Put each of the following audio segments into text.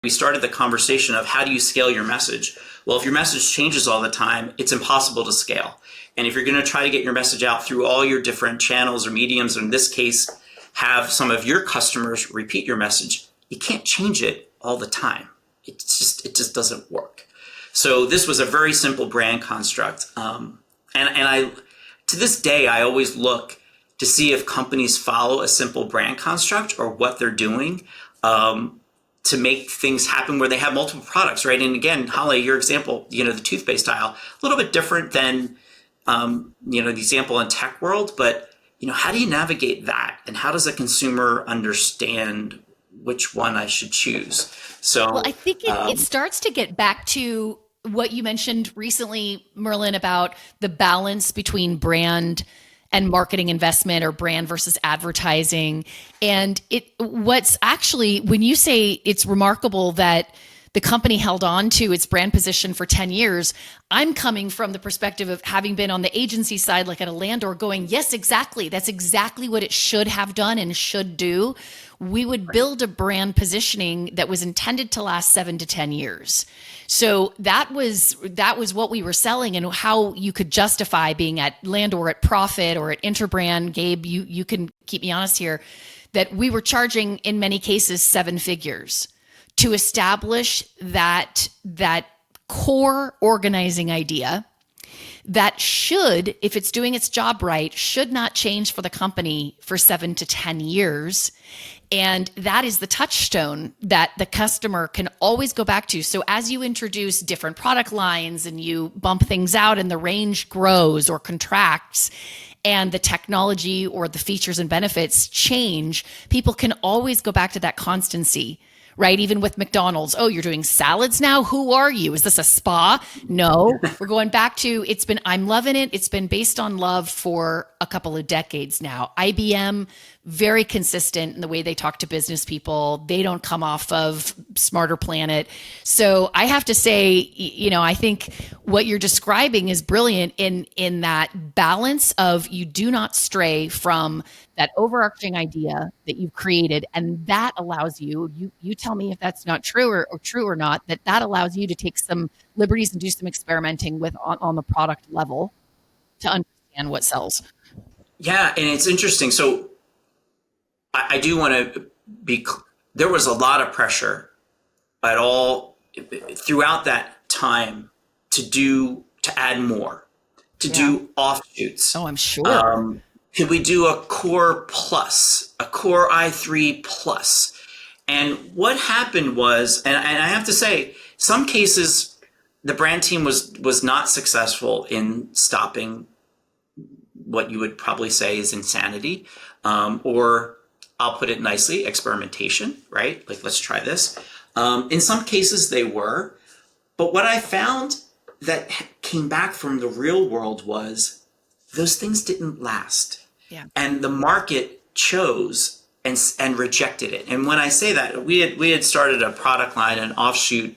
we started the conversation of how do you scale your message? Well, if your message changes all the time, it's impossible to scale. And if you're going to try to get your message out through all your different channels or mediums, or in this case, have some of your customers repeat your message, you can't change it all the time. It just doesn't work. So this was a very simple brand construct. And I, to this day, I always look to see if companies follow a simple brand construct or what they're doing to make things happen where they have multiple products, right? And again, Holly, your example, the toothpaste aisle, a little bit different than, the example in tech world, but, how do you navigate that? And how does a consumer understand which one I should choose? So, well, I think it starts to get back to what you mentioned recently, Merlin, about the balance between brand and marketing investment, or brand versus advertising. And what's actually, when you say it's remarkable that the company held on to its brand position for 10 years, I'm coming from the perspective of having been on the agency side, like at a landlord, going, yes, exactly. That's exactly what it should have done and should do. We would build a brand positioning that was intended to last 7 to 10 years. So that was what we were selling, and how you could justify being at Land or at Profit or at Interbrand. Gabe, you can keep me honest here, that we were charging in many cases 7 figures to establish that core organizing idea that should, if it's doing its job right, should not change for the company for 7 to 10 years. And that is the touchstone that the customer can always go back to. So as you introduce different product lines and you bump things out and the range grows or contracts, and the technology or the features and benefits change, people can always go back to that constancy. Right? Even with McDonald's. Oh, you're doing salads now? Who are you? Is this a spa? No, we're going back to, I'm loving it. It's been based on love for a couple of decades now. IBM, very consistent in the way they talk to business people. They don't come off of Smarter Planet. So I have to say, I think what you're describing is brilliant in that balance of, you do not stray from that overarching idea that you've created. And that allows you tell me if that's not true or true or not, that allows you to take some liberties and do some experimenting with on the product level to understand what sells. Yeah. And it's interesting. So I do want to there was a lot of pressure throughout that time to add more, to do offshoots. Oh, I'm sure. Could we do a core plus, a core i3 plus? And what happened was, and I have to say, some cases the brand team was not successful in stopping what you would probably say is insanity, or I'll put it nicely, experimentation, right? Like, let's try this. In some cases they were, but what I found that came back from the real world was those things didn't last. Yeah. And the market chose and rejected it. And when I say that, we had started a product line, an offshoot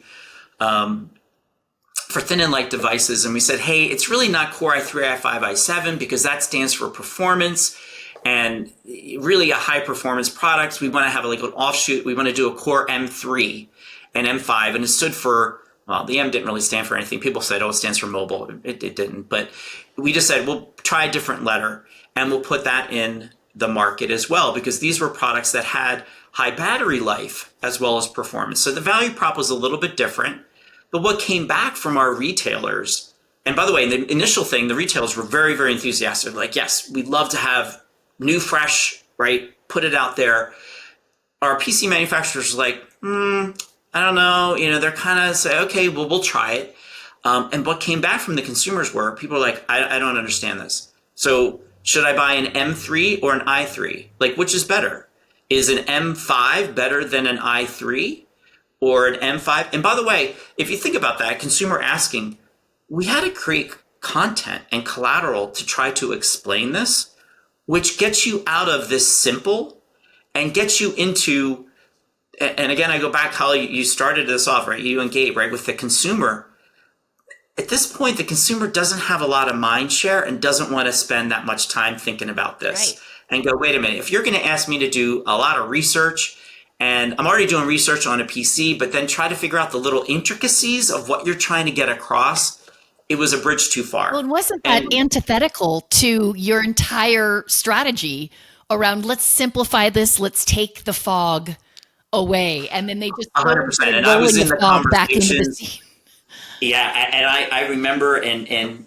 for thin and light devices. And we said, hey, it's really not Core i3, i5, i7, because that stands for performance and really a high performance product. We want to have like an offshoot. We want to do a Core M3 and M5. And it stood for, well, the M didn't really stand for anything. People said, oh, it stands for mobile. It didn't. But we just said, we'll try a different letter and we'll put that in the market as well, because these were products that had high battery life as well as performance. So the value prop was a little bit different. But what came back from our retailers, and by the way, the initial thing, the retailers were very, very enthusiastic. Like, yes, we'd love to have new, fresh, right? Put it out there. Our PC manufacturers were like, I don't know. They're kind of say, okay, well, we'll try it. And what came back from the consumers were, people were like, I don't understand this. So should I buy an M3 or an i3? Like, which is better? Is an M5 better than an i3 or an M5? And by the way, if you think about that, consumer asking, we had to create content and collateral to try to explain this, which gets you out of this simple and gets you into, and again, I go back, Holly, you started this off, right? You and Gabe, right? With the consumer. At this point, the consumer doesn't have a lot of mind share and doesn't want to spend that much time thinking about this. Right. And go, wait a minute, if you're going to ask me to do a lot of research and I'm already doing research on a PC, but then try to figure out the little intricacies of what you're trying to get across. It was a bridge too far. Well, and wasn't that antithetical to your entire strategy around let's simplify this, let's take the fog away, and then they just 100%. And I was in the fog back into the conversation. scene. Yeah, and I remember and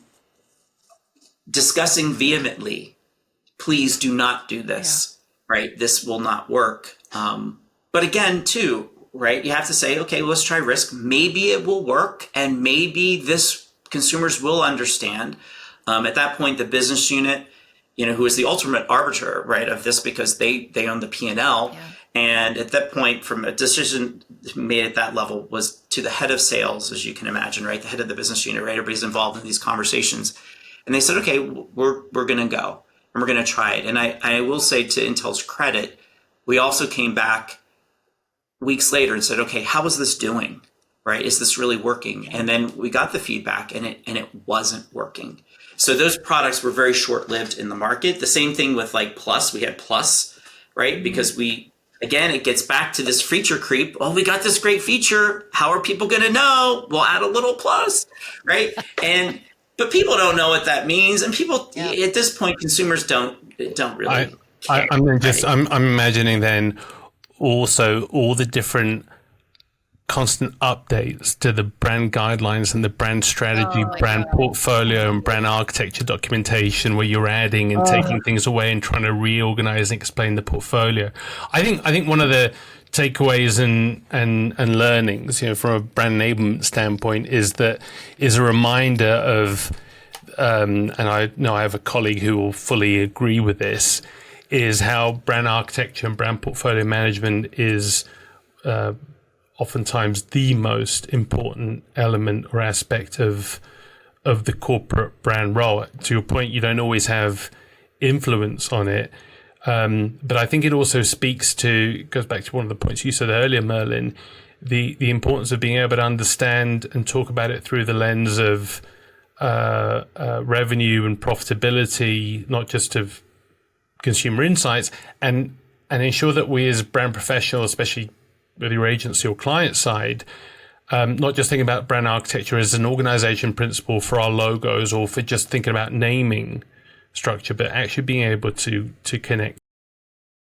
discussing vehemently, please do not do this, right? This will not work. But again, too, right, you have to say, okay, let's try risk. Maybe it will work, and maybe this consumers will understand. At that point, the business unit, who is the ultimate arbiter, right, of this, because they own the P&L. Yeah. And at that point, from a decision made at that level was to the head of sales, as you can imagine, right, the head of the business unit, right, everybody's involved in these conversations. And they said, okay, we're going to go and we're going to try it. And I will say, to Intel's credit, we also came back weeks later and said, okay, how is this doing? Right? Is this really working? And then we got the feedback, and it wasn't working. So those products were very short-lived in the market. The same thing with like Plus. We had Plus, right? Because again, it gets back to this feature creep. Oh, we got this great feature. How are people going to know? We'll add a little plus, right? But people don't know what that means, and people at this point, consumers don't really. I'm imagining then also all the different constant updates to the brand guidelines and the brand strategy, brand portfolio, and brand architecture documentation, where you're adding and taking things away and trying to reorganize and explain the portfolio. I think one of the takeaways and learnings, from a brand enablement standpoint, is a reminder of, and I know I have a colleague who will fully agree with this, is how brand architecture and brand portfolio management is oftentimes the most important element or aspect of the corporate brand role. To your point, you don't always have influence on it. But I think it also goes back to one of the points you said earlier, Merlin, the importance of being able to understand and talk about it through the lens of revenue and profitability, not just of consumer insights, and ensure that we as brand professionals, especially with your agency or client side, not just thinking about brand architecture as an organization principle for our logos or for just thinking about naming structure, but actually being able to connect